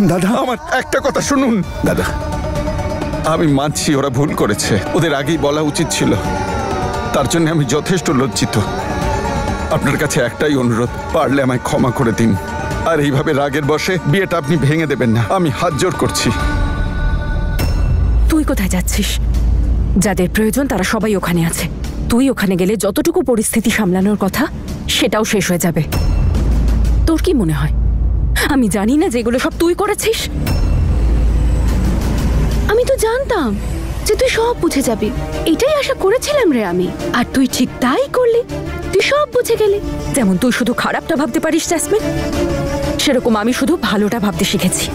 দাদা, আমার একটা কথা শুনুন দাদা, আমি মানছি ওরা ভুল করেছে, ওদের আগেই বলা উচিত ছিল, তার জন্য আমি যথেষ্ট লজ্জিত। আপনার কাছে একটাই অনুরোধ, পারলে আমায় ক্ষমা করে দিন, আর এইভাবে রাগের বশে বিয়েটা আপনি ভেঙে দেবেন না, আমি হাত জোড় করছি। তুই কোথায় যাচ্ছিস? যাদের প্রয়োজন তারা সবাই ওখানে আছে। তুই ওখানে গেলে যতটুকু পরিস্থিতি সামলানোর কথা সেটাও শেষ হয়ে যাবে। তোর কি মনে হয় আমি জানি না যেগুলো সব তুই করেছিস? আমি তো জানতাম যে তুই সব বুঝে যাবি, এটাই আশা করেছিলাম রে আমি। আর তুই ঠিক তাই করলি, তুই সব বুঝে গেলি। যেমন তুই শুধু খারাপটা ভাবতে পারিস জ্যাসমিন, সেরকম আমি শুধু ভালোটা ভাবতে শিখেছি।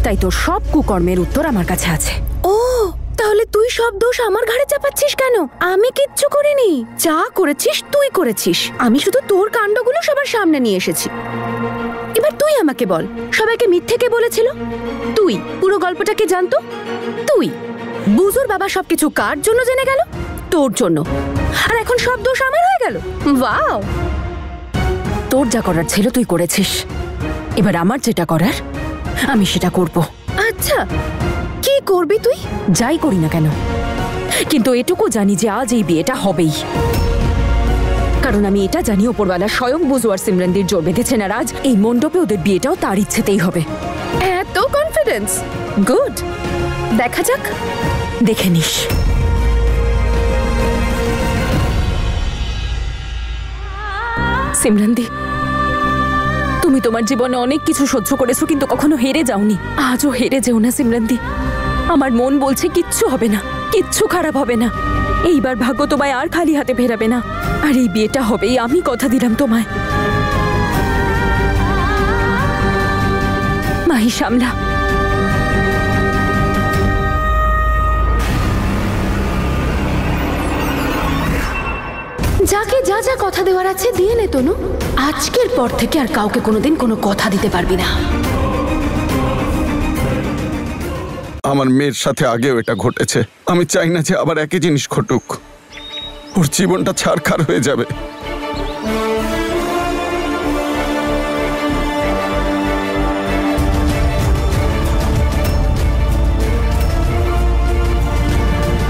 তাই তোর সব কুকর্মের উত্তর আমার কাছে আছে। ও, তাহলে তুই সব দোষ আমার ঘাড়ে চাপাচ্ছিস কেন? আমি কিচ্ছু করিনি, যা করেছিস তুই করেছিস। আমি শুধু তোর কাণ্ডগুলো সবার সামনে নিয়ে এসেছি। এবার তুই আমাকে বল, সবাইকে মিথ্যে কে বলেছিল? তুই। পুরো গল্পটা কে জানতো? তুই। বুজুর বাবা সবকিছু কার জন্য জেনে গেল? তোর জন্য। আর এখন সব দোষ আমার হয়ে গেল। ওয়াও! তোর যা করার ছিল তুই করেছিস, এবার আমার যেটা করার আমি সেটা করব। আচ্ছা, কি করবি তুই? যাই করি না কেন, কিন্তু এটুকু জানি যে আজ এই বিয়েটা হবেই। কারণ আমি এটা জানি ওপরওয়ালা স্বয়ং বুজু আর সিমরানদের জোর বেঁধেছেন, আর আজ এই মণ্ডপে ওদের বিয়েটাও তার ইচ্ছেতেই হবে। এত কনফিডেন্স? গুড, দেখা যাক। দেখে নিস। সিমরানদি, তুমি তোমার জীবনে অনেক কিছু সহ্য করেছো, কিন্তু কখনো হেরে যাওনি। আজও হেরে যেও না সিমরানদি। আমার মন বলছে কিচ্ছু হবে না, কিচ্ছু খারাপ হবে না। এইবার ভাগ্য তোমায় আর খালি হাতে ফেরাবে না, আর এই বিয়েটা হবেই, আমি কথা দিলাম তোমায়। মাহি, সামলা। যাকে যা যা কথা দেওয়ার আছে দিয়ে নে তনু। আজকের পর থেকে আর কাউকে কোনোদিন কোনো কথা দিতে পারবি না। আমার মেয়ের সাথে আগেও এটা ঘটেছে, আমি চাই না যে আবার একই জিনিস ঘটুক। ওর জীবনটা ছারখার হয়ে যাবে।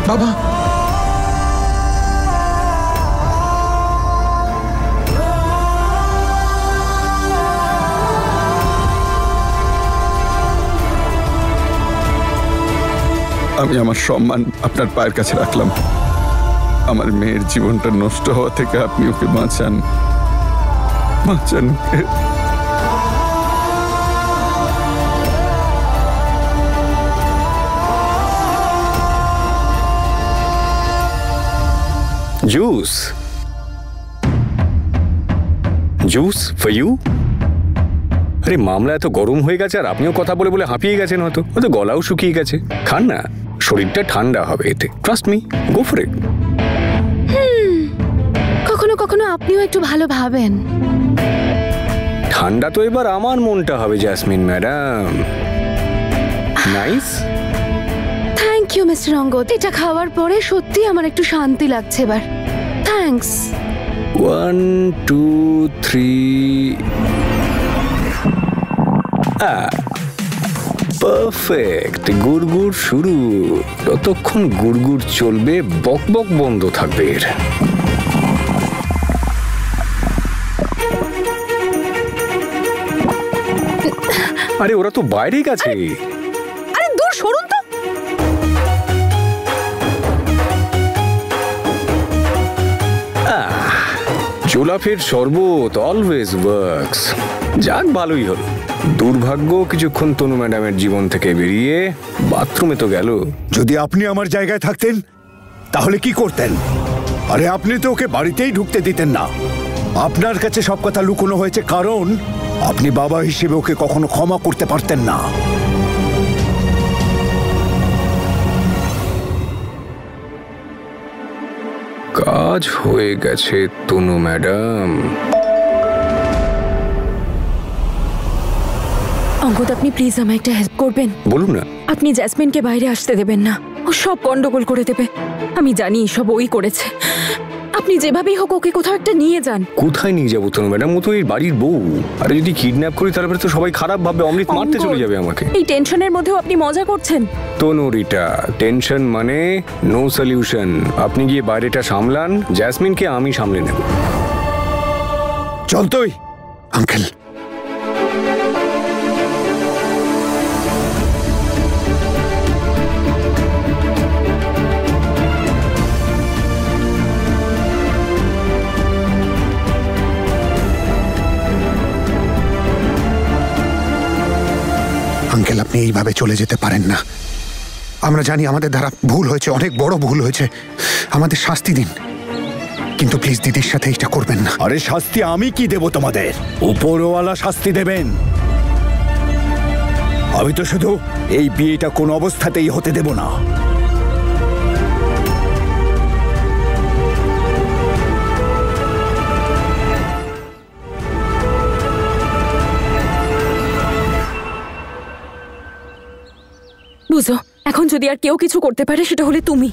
বাবা, আমি আমার সম্মান আপনার পায়ের কাছে রাখলাম। আমার মেয়ের জীবনটা নষ্ট হওয়া থেকে আপনি ওকে বাঁচান, বাঁচান ওকে। Juice, juice for you. আরে মামলা এত গরম হয়ে গেছে, আর আপনিও কথা বলে বলে হাঁপিয়ে গেছেন, হয়তো গলাও শুকিয়ে গেছে। খান না, শরীরটা ঠান্ডা হবে এতে। Trust me, go for it. কখনো কখনো আপনিও একটু ভালো ভাবেন। ঠান্ডা তো এবার আমার মনটা হবে Jasmine madam. Nice. Thank you mister Angad, এটা খাওয়ার পরে সত্যি আমার একটু শান্তি লাগছে এবার। থ্যাঙ্কস। 1 2 3। পারফেক্ট। গুড়গুড় শুরু। যতক্ষণ গুড়গুড় চলবে বকবক বন্ধ থাকবে। আরে ওরা তো বাইরে গেছে। আরে দূর সরুন তো। জোলাফের শরবত অলওয়েজ ওয়ার্কস। যাক, ভালোই হলো। দুর্ভাগ্য কিছুক্ষণ তনু ম্যাডামের জীবন থেকে বেরিয়ে বাথরুমে তো গেল। যদি আপনি আমার জায়গায় থাকতেন তাহলে কি করতেন? আরে আপনি তো ওকে বাড়িতেই ঢুকতে দিতেন না। আপনার কাছে সব কথা লুকোনো হয়েছে কারণ আপনি বাবা হিসেবে ওকে কখনো ক্ষমা করতে পারতেন না। কাজ হয়ে গেছে তনু ম্যাডাম। অঙ্গদ, আপনি প্লিজ আমায় একটা হেল্প করবেন? বলুন না। আপনি জ্যাসমিনকে বাইরে আসতে দেবেন না, ও সব গন্ডগোল করে দেবে। আমি জানি সব ওই করেছে। আপনি যেভাবেই হোক ওকে কোথাও একটা নিয়ে যান। কোথায় নিয়ে যাবো তনু ম্যাডাম? ও তো এই বাড়ির বউ। আরে যদি কিডন্যাপ করি তারপরে তো সবাই খারাপ ভাববে, অমৃত মারতে চলে যাবে আমাকে। এই টেনশনের মধ্যেও আপনি মজা করছেন। তনু রিটা, টেনশন মানে নো সলিউশন। আপনি গিয়ে বাইরেটা সামলান, জ্যাসমিনকে আমি সামলে নেব। চল তুই। আঙ্কেল, আঙ্কেল আপনি এইভাবে চলে যেতে পারেন না। আমরা জানি আমাদের দ্বারা ভুল হয়েছে, অনেক বড় ভুল হয়েছে, আমাদের শাস্তি দিন, কিন্তু প্লিজ দিদির সাথে এটা করবেন না। আরে শাস্তি আমি কি দেব তোমাদের? উপরওয়ালা শাস্তি দেবেন। আমি তো শুধু এই বিয়েটা কোন অবস্থাতেই হতে দেব না। বুঝো, এখন যদি আর কেউ কিছু করতে পারে সেটা হলে তুমি।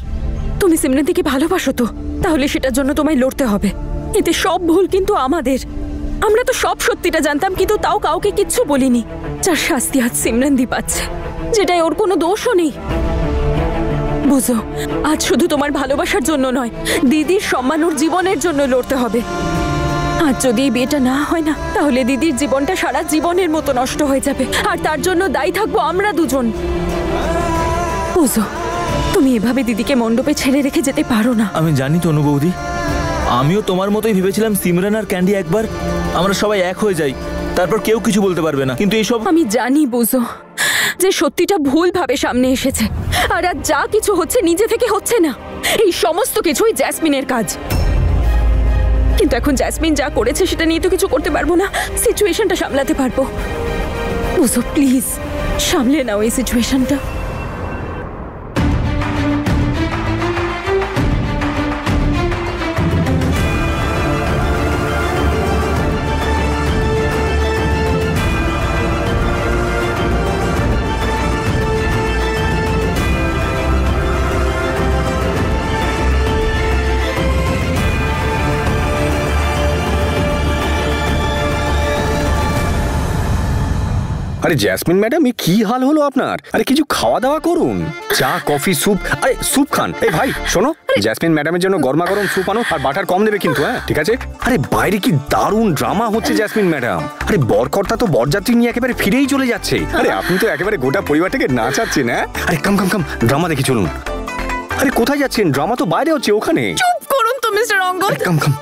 তুমি সিমরানদিকে ভালোবাসো তো, তাহলে সেটার জন্য তোমায় লড়তে হবে। এতে সব ভুল কিন্তু আমাদের। আমরা তো সব সত্যিটা জানতাম, কিন্তু তাও কাউকে কিচ্ছু বলিনি। যার শাস্তি আজ সিমরানদি পাচ্ছে, যেটাই ওর কোনো দোষও নেই। বুঝো, আজ শুধু তোমার ভালোবাসার জন্য নয়, দিদির সম্মান ওর জীবনের জন্য লড়তে হবে। আজ যদি এই বিয়েটা না হয় না, তাহলে দিদির জীবনটা সারা জীবনের মতো নষ্ট হয়ে যাবে, আর তার জন্য দায়ী থাকবো আমরা দুজন। বুঝো, তুমি এভাবে দিদিকে মণ্ডপে ছেড়ে রেখে যেতে পারো না। আমি জানি তনু বৌদি, আমিও তোমার মতোই ভেবেছিলাম সিমরান আর ক্যান্ডি একবার আমরা সবাই এক হয়ে যাই, তারপর কেউ কিছু বলতে পারবে না, কিন্তু এইসব আমি জানি বুঝো যে সত্যিটা ভুলভাবে সামনে এসেছে, আর আজ যা কিছু হচ্ছে নিজে থেকে হচ্ছে না। এই সমস্ত কিছুই জ্যাসমিনের কাজ। কিন্তু এখন জ্যাসমিন যা করেছে সেটা নিয়ে তো কিছু করতে পারবো না, সিচুয়েশনটা সামলাতে পারবো। বুঝো, প্লিজ সামলে নাও এই সিচুয়েশনটা। আরে জ্যাসমিন ম্যাডাম, এ কি হাল হলো আপনার? আরে কিছু খাওয়া দাওয়া করুন, চা কফি স্যুপ। আরে স্যুপ খান। এই ভাই শোনো, জ্যাসমিন ম্যাডামের জন্য গরমা গরম স্যুপ আনো, আর বাটার কম দেবে কিন্তু, হ্যাঁ ঠিক আছে? আরে বাইরে কি দারুণ ড্রামা হচ্ছে জ্যাসমিন ম্যাডাম। আরে বরকর্তা তো বরযাত্রী নিয়ে একেবারে ফিরেই চলে যাচ্ছে। আরে আপনি তো একেবারে গোটা পরিবারটাকে নাচাচ্ছেন। হ্যাঁ, আরে কাম কাম কাম, ড্রামা দেখি চলুন। আরে কোথায় যাচ্ছেন? ড্রামা তো বাইরে হচ্ছে, ওখানে। চুপ করুন তো মিস্টার অঙ্গদ। কাম কাম।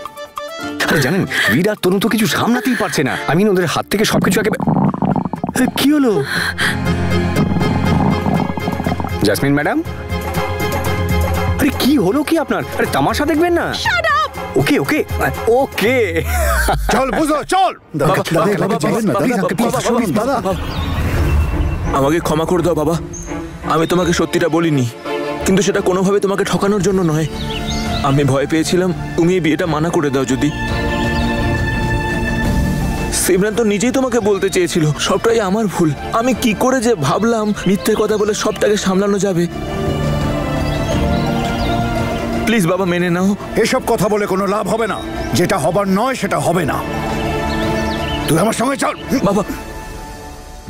আরে জানেন, বীর আর তনু তো কিছু সামলাতেই পারছে না। আমি ওদের হাত থেকে সবকিছু একেবারে। কি হলো জ্যাসমিন ম্যাডাম? আরে কি হলো কি আপনার? আরে তামাশা দেখবেন না। ওকে ওকে ওকে, চল বুঝো, চল। আমাকে ক্ষমা করে দাও বাবা, আমি তোমাকে সত্যিটা বলিনি, কিন্তু সেটা কোনোভাবে তোমাকে ঠকানোর জন্য নয়। আমি ভয় পেয়েছিলাম তুমি এই বিয়েটা মানা করে দাও যদি। সিমরান তো নিজেই তোমাকে বলতে চেয়েছিল, সবটাই আমার ভুল। আমি কি করে যে ভাবলাম মিথ্যে কথা বলে সবটাকে সামলানো যাবে। প্লিজ বাবা মেনে নাও। এসব কথা বলে কোনো লাভ হবে না। যেটা হবার নয় সেটা হবে না। তুই আমার সঙ্গে চল। বাবা,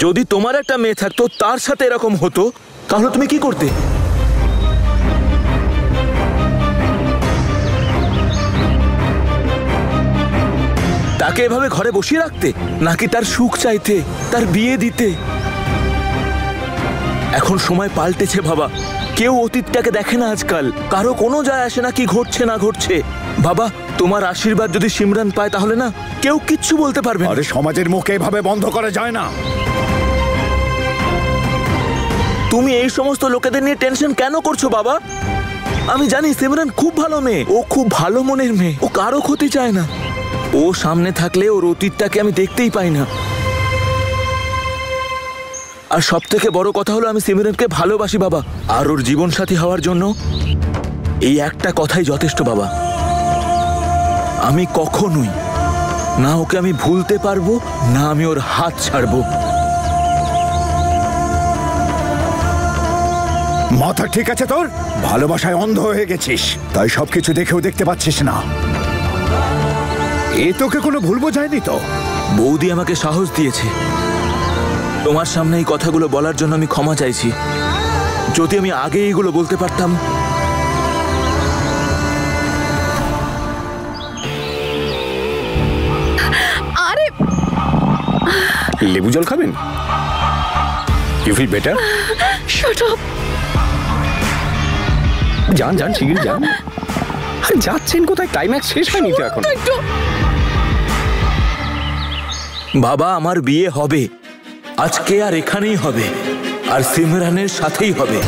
যদি তোমার একটা মেয়ে থাকতো তার সাথে এরকম হতো, তাহলে তুমি কি করতে? তাকে এভাবে ঘরে বসিয়ে রাখতে, নাকি তার সুখ চাইতে, তার বিয়ে দিতে? এখন সময় পাল্টেছে বাবা, কেউ অতীতটাকে দেখে না আজকাল, কারো কোনো যায় আসে না কি ঘটছে না ঘটছে। বাবা, তোমার আশীর্বাদ যদি সিমরান পায় তাহলে না কেউ কিচ্ছু বলতে পারবে না। আরে সমাজের মুখে এভাবে বন্ধ করা যায় না। তুমি এই সমস্ত লোকেদের নিয়ে টেনশন কেন করছো বাবা? আমি জানি সিমরান খুব ভালো মেয়ে, ও খুব ভালো মনের মেয়ে, ও কারো ক্ষতি চায় না। ও সামনে থাকলে ওর অতীতটাকে আমি দেখতেই পাই না। আর সব থেকে বড় কথা হলো আমি সিমরানকে ভালোবাসি বাবা, আর ওর জীবন সাথী হওয়ার জন্য এই একটা কথাই যথেষ্ট বাবা। আমি কখনোই না ওকে আমি ভুলতে পারবো, না আমি ওর হাত ছাড়বো। মাথা ঠিক আছে তোর? ভালোবাসায় অন্ধ হয়ে গেছিস, তাই সবকিছু দেখেও দেখতে পাচ্ছিস না। এ তোকে কোনো ভুল বোঝায়নি তো? বৌদি আমাকে সাহস দিয়েছে। তোমার সামনে এই কথাগুলো বলার জন্য আমি ক্ষমা চাইছি। যদি আমি আগে এইগুলো বলতে পারতাম। আরে লেবু জল খাবেন? You feel better? Shut up. যান যান, শিগগির যান। আর যাচ্ছেন কোথায়? ক্লাইম্যাক্স শেষ হয়নি তো এখন। বাবা, আমার বিয়ে হবে আজকে, আর এখানেই হবে, আর সিমরানের সাথেই হবে।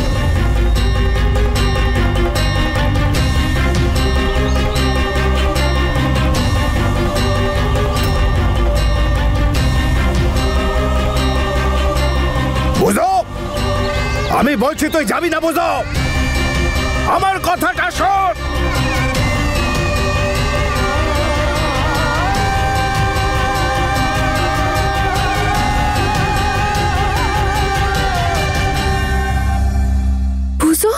বুঝো, আমি বলছি তুই যাবি না। বুঝো, আমার কথাটা শোন। বুঝো,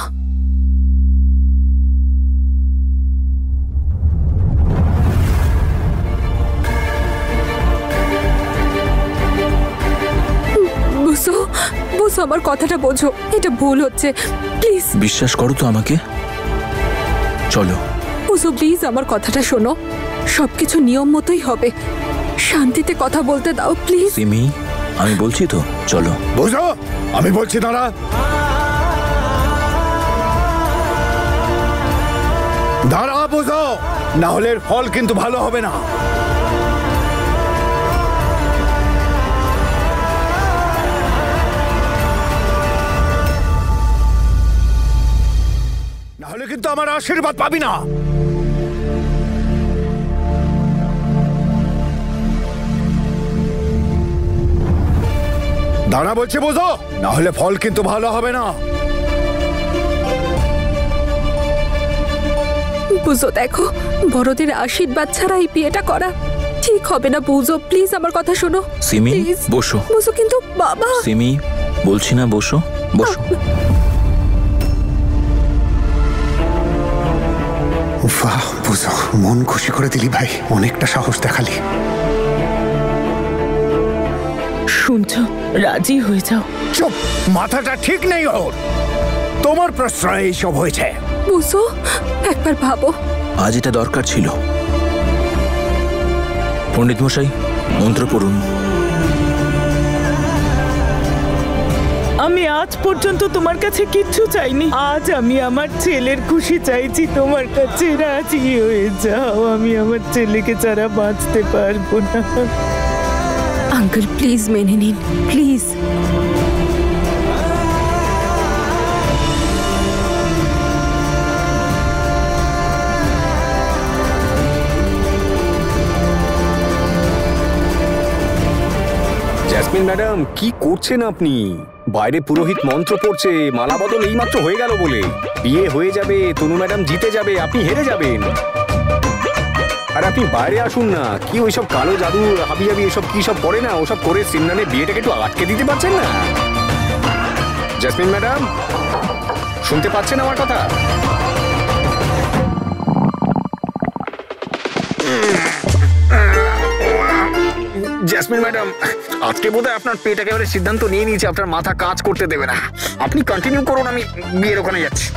বুঝো বুঝো, আমার কথাটা বোঝো, এটা ভুল হচ্ছে, প্লিজ। বিশ্বাস করো তো আমাকে। চলো বুঝো, প্লিজ আমার কথাটা শোনো, সবকিছু নিয়ম মতোই হবে, শান্তিতে কথা বলতে দাও প্লিজ। সিমি, আমি বলছি তো, চলো। বুঝো, আমি বলছি দাঁড়া। দাঁড়া বুঝো, না হলে এর ফল কিন্তু ভালো হবে না। না হলে কিন্তু আমার আশীর্বাদ পাবি না। দাঁড়া বলছে, বুঝো, না হলে ফল কিন্তু ভালো হবে না। বুঝো দেখো, বড়দের আশীর্বাদ ছাড়া এই বিয়েটা করা ঠিক হবে না। বুঝো, প্লিজ আমার কথা শোনো। সিমি, প্লিজ বসো। বুঝো, কিন্তু বাবা। সিমি, বলছি না, বসো বসো। বাহ বুঝো, মন খুশি করে দিলি ভাই, অনেকটা সাহস দেখালি। শুনছো, রাজি হয়ে যাও। চুপ, মাথাটা ঠিক নেই ওর। তোমার প্রশ্রয় এইসব হয়েছে। বুঝো, একবার ভাবো। আজ এটা দরকার ছিল। পণ্ডিত মশাই, মন্ত্র পড়ুন। আমি আজ পর্যন্ত তোমার কাছে কিচ্ছু চাইনি, আজ আমি আমার ছেলের খুশি চাইছি। তোমার কাছে রাজি হয়ে যাও, আমি আমার ছেলেকে ছাড়া বাঁচতে পারবো না। আঙ্কেল প্লিজ মেনে নিন, প্লিজ। জেসমিন ম্যাডাম, কি করছেন আপনি? বাইরে পুরোহিত মন্ত্র পড়ছে, মালা বদল এইমাত্র হয়ে গেল বলে। বিয়ে হয়ে যাবে, তনু ম্যাডাম জিতে যাবে, আপনি হেরে যাবেন। আর আপনি বাইরে আসুন না। কি ওইসব কালো জাদু হাবি হাবি এসব কি সব করে না, ওসব করে সিমরানের বিয়েটাকে একটু আটকে দিতে পারছেন না? জেসমিন ম্যাডাম, শুনতে পাচ্ছেন আমার কথা? জেসমিন ম্যাডাম, আজকে বোধহয় আপনার পেট একেবারে সিদ্ধান্ত নিয়ে নিয়েছে, আপনার মাথা কাজ করতে দেবে না। আপনি কন্টিনিউ করুন, আমি বিয়ের ওখানে যাচ্ছি।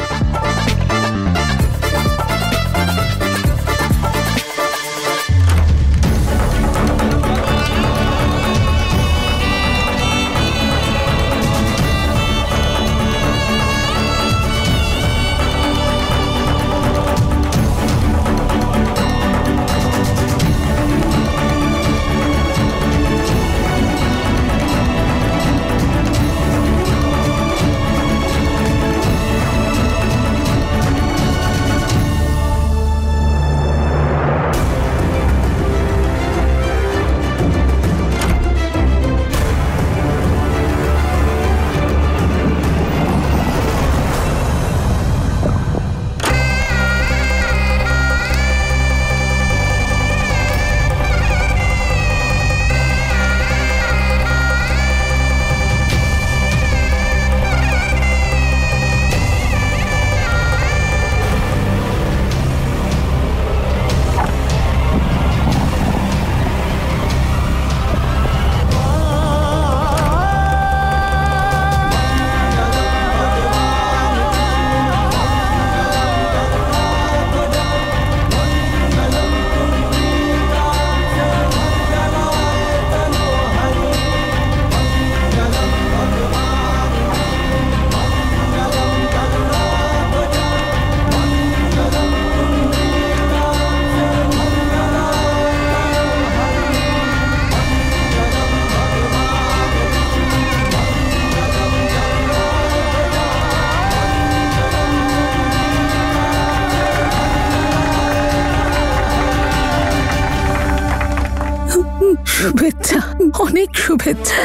শুভেচ্ছা, অনেক শুভেচ্ছা।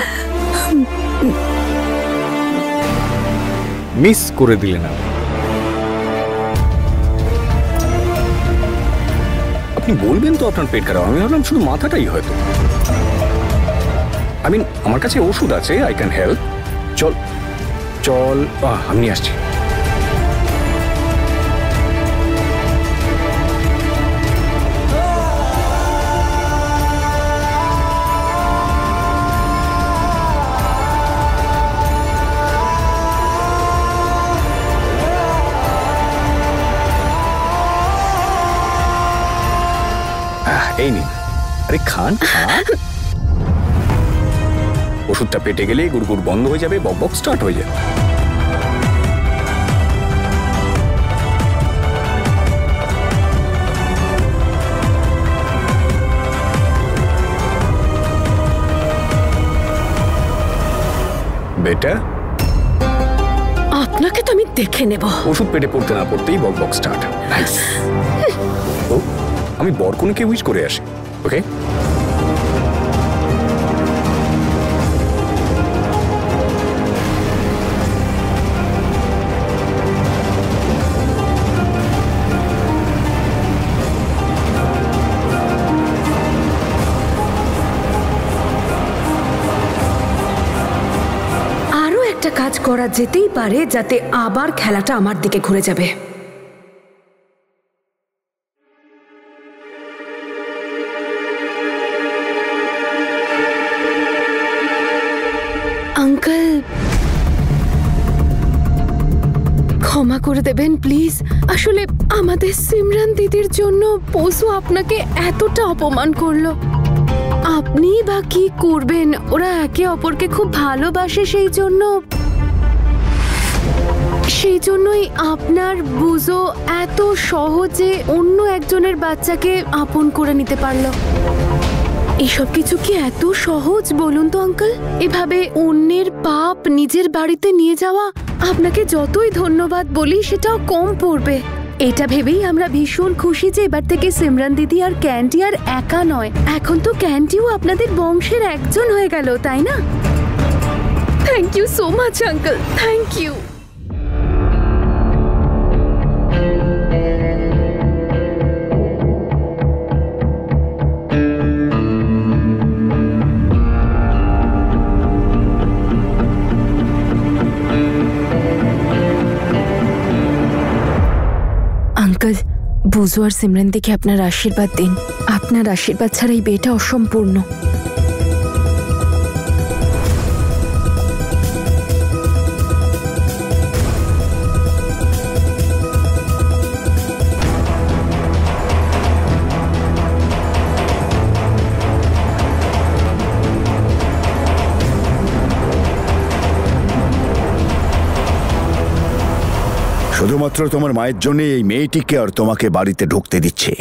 মিস করে দিলেন আপনি বলবেন তো আপনার পেট খারাপ, আমি ভাবলাম শুধু মাথাটাই হয়তো। আমার কাছে ওষুধ আছে, আই ক্যান হেল্প। চল চল, আমি আসছি। এই নিন, আরে খান খান। ওষুধটা পেটে গেলে গুড়গুড় বন্ধ হয়ে যাবে, বক বক স্টার্ট হয়ে যাবে। বেটা, আপনাকে তো আমি দেখে নেব। ওষুধ পেটে পড়তে না পড়তেই বক বক স্টার্ট। নাইস। ও, আমি বরকনেকে উইশ করে আসি, ওকে? আরো একটা কাজ করা যেতেই পারে, যাতে আবার খেলাটা আমার দিকে ঘুরে যাবে। আঙ্কেল, ক্ষমা করে দেবেন প্লিজ। আসলে আমাদের সিমরান দিদির জন্য পশু আপনাকে এতটা অপমান করলো। আপনি বা কি করবেন? ওরা একে অপরকে খুব ভালোবাসে, সেই জন্যই আপনার বুঝো এত সহজে অন্য একজনের বাচ্চাকে আপন করে নিতে পারলো। এসব কিছু কি এত সহজ বলুন তো আঙ্কেল? এভাবে অন্যের পাপ নিজের বাড়িতে নিয়ে যাওয়া, আপনাকে যতই ধন্যবাদ বলি সেটাও কম পড়বে। এটা ভেবেই আমরা ভীষণ খুশি যে এবার থেকে সিমরান দিদি আর ক্যান্ডি আর একা নয়, এখন তো ক্যান্ডিও আপনাদের বংশের একজন হয়ে গেল, তাই না? Thank you so much uncle, thank you. Uncle, Buju আর সিমরান দিকে আপনার আশীর্বাদ দিন। আপনার আশীর্বাদ ছাড়া এই বিয়েটা অসম্পূর্ণ। শুধুমাত্র তোমার মায়ের জন্য এই মেয়েটিকে আর তোমাকে বাড়িতে ঢুকতে দিচ্ছে,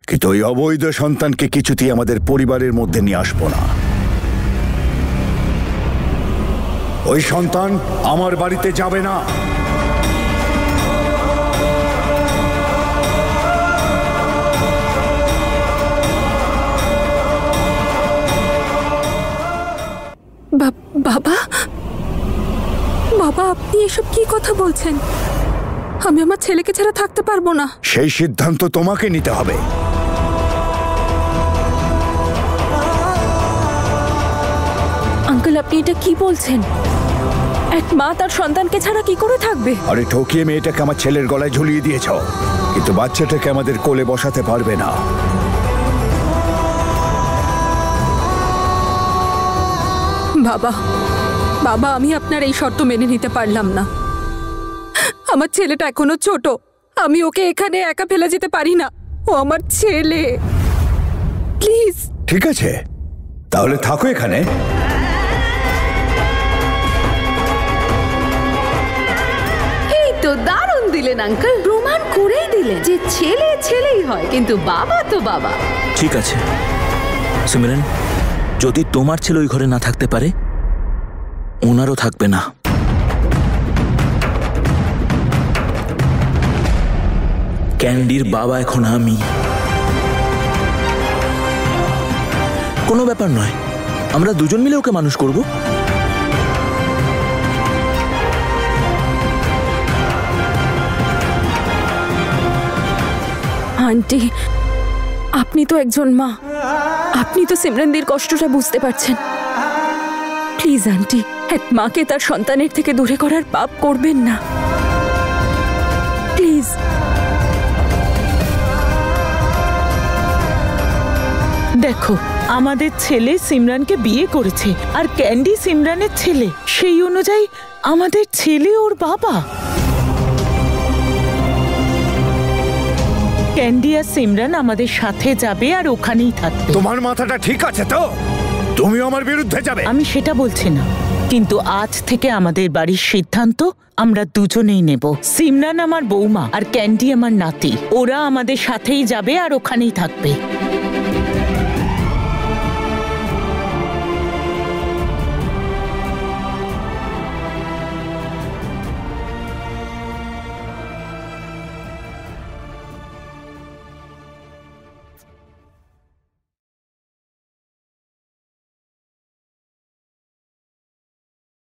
কিন্তু ওই অবৈধ সন্তানকে কিছুতেই আমাদের পরিবারের মধ্যে নিয়ে আসবো না। ওই সন্তান আমার বাড়িতে যাবে না। বাবা, বাবা, আপনি এসব কি কথা বলছেন? আমি আমার ছেলেকে ছাড়া থাকতে পারবো না। সেই সিদ্ধান্ত তোমাকে নিতে হবে। আঙ্কেল, আপনি এটা কি বলছেন? এক মা তার সন্তানকে ছাড়া কি করে থাকবে? আরে ঠকিয়ে মেয়েটাকে আমার ছেলের গলায় ঝুলিয়ে দিয়েছ, কিন্তু বাচ্চাটাকে আমাদের কোলে বসাতে পারবে না। বাবা, বাবা, আমি আপনার এই শর্ত মেনে নিতে পারলাম না। আমার ছেলেটা এখনো ছোট, আমি ওকে এখানে একা ফেলে যেতে পারি না। ও আমার ছেলে, প্লিজ। ঠিক আছে, তাহলে থাকো এখানে। এই তো দারুণ দিলেন আঙ্কেল, প্রমাণ করেই দিলেন যে ছেলে ছেলেই হয়, কিন্তু বাবা তো বাবা। ঠিক আছে সিমরান, যদি তোমার ছেলে ওই ঘরে না থাকতে পারে, ওনারও থাকবে না। ক্যান্ডির বাবা এখন আমি। কোনো ব্যাপার নয়, আমরা দুজন মিলে ওকে মানুষ করব। আন্টি, আপনি তো একজন মা, আপনি তো সিমরানদির কষ্টটা বুঝতে পারছেন। প্লিজ আন্টি, এক মাকে তার সন্তানের থেকে দূরে করার পাপ করবেন না, প্লিজ। দেখো, আমাদের ছেলে সিমরানকে বিয়ে করেছে, আর ক্যান্ডি সিমরানের ছেলে। সেই অনুযায়ী আমাদের ছেলে ওর বাবা। ক্যান্ডি আর সিমরান আমাদের সাথে যাবে আর ওখানেই থাকবে। তোমার মাথাটা ঠিক আছে তো? তুমিও আমার বিরুদ্ধে যাবে? আমি সেটা বলছি না, কিন্তু আজ থেকে আমাদের বাড়ির সিদ্ধান্ত আমরা দুজনেই নেব। সিমরান আমার বৌমা আর ক্যান্ডি আমার নাতি, ওরা আমাদের সাথেই যাবে আর ওখানেই থাকবে।